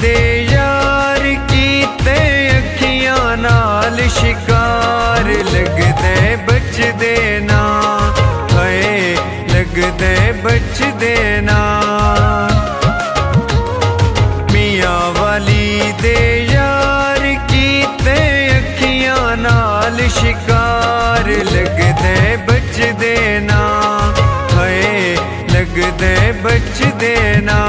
दे यार कीते अखियां नाल शिकार लगदे बचदे ना हाय लगदे बचदे ना। मियां वाली दे यार कीते अखियां नाल शिकार लगदे बचदे ना हाय लगदे बचदे ना।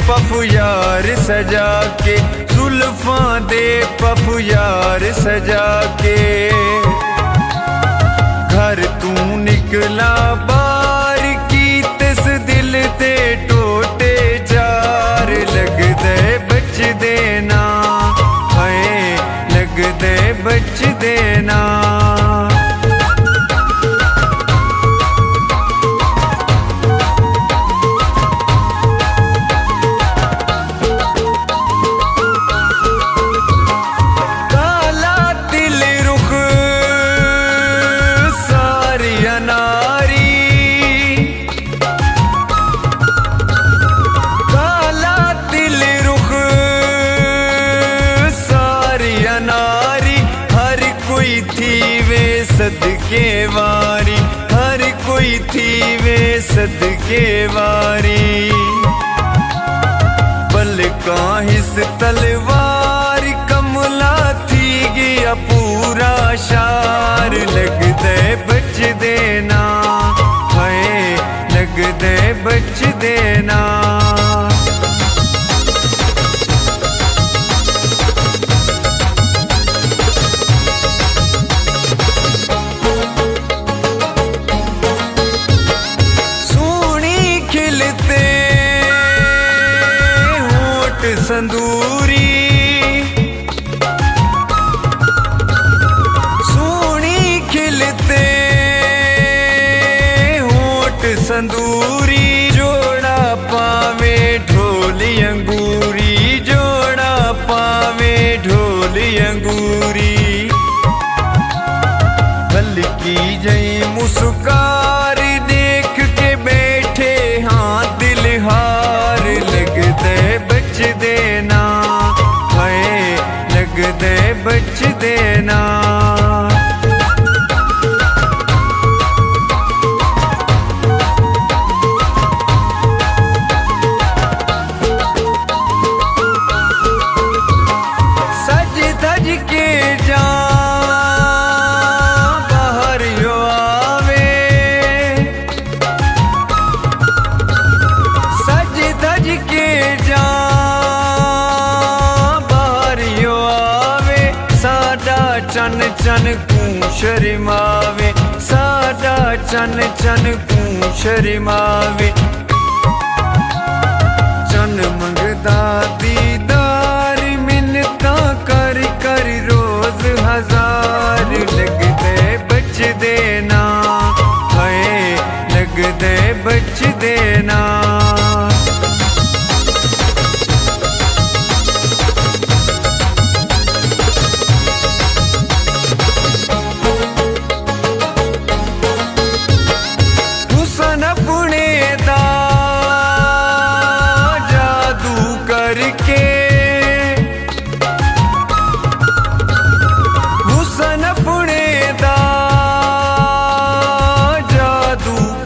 पफ यार सजा के जुल्फां दे पफ यार सजा के घर तू निकला बार की तिस दिल ते टोटे चार लगदे बचदे ना हाय लगदे बचदे ना। सदके वारी हर कोई थी वे सदके वारी पलका हिस तलवार कमला थी गया पूरा शार लगदे बचदे ना हाय लगदे बचदे ना। संदूरी सोनी खिलते होठ संदूरी जोड़ा पावे ढोली अंगूरी जोड़ा पावे ढोली अंगूरी हल्की जई मुस्कार देख के बैठे हाँ दिल हार लगदे बचदे ना हाय लगदे बचदे ना। सज धज के जा बाहर यो आवे सज धज के जा चन चन कू शर्मावे साडा चन चन कू शर्मावे चन मंगदा दीदार मिन्नता कर कर रोज हजार लगदे बचदे ना हाय लगदे बचदे ना।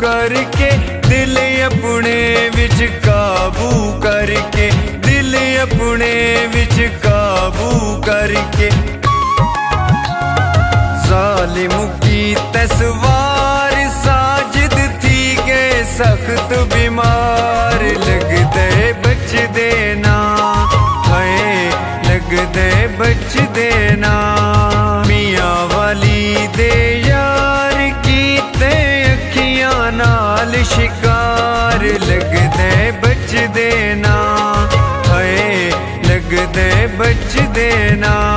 करके दिल अपने विच काबू करके दिल अपने विच काबू करके जालिम की तस्वार साजिद थी गए सख्त बीमार लगदे बचदे ना हाय लगदे बचदे ना। मियां वाली दे यार कीते अखियां नाल शिकार लगदे बचदे ना हाय लगदे देना।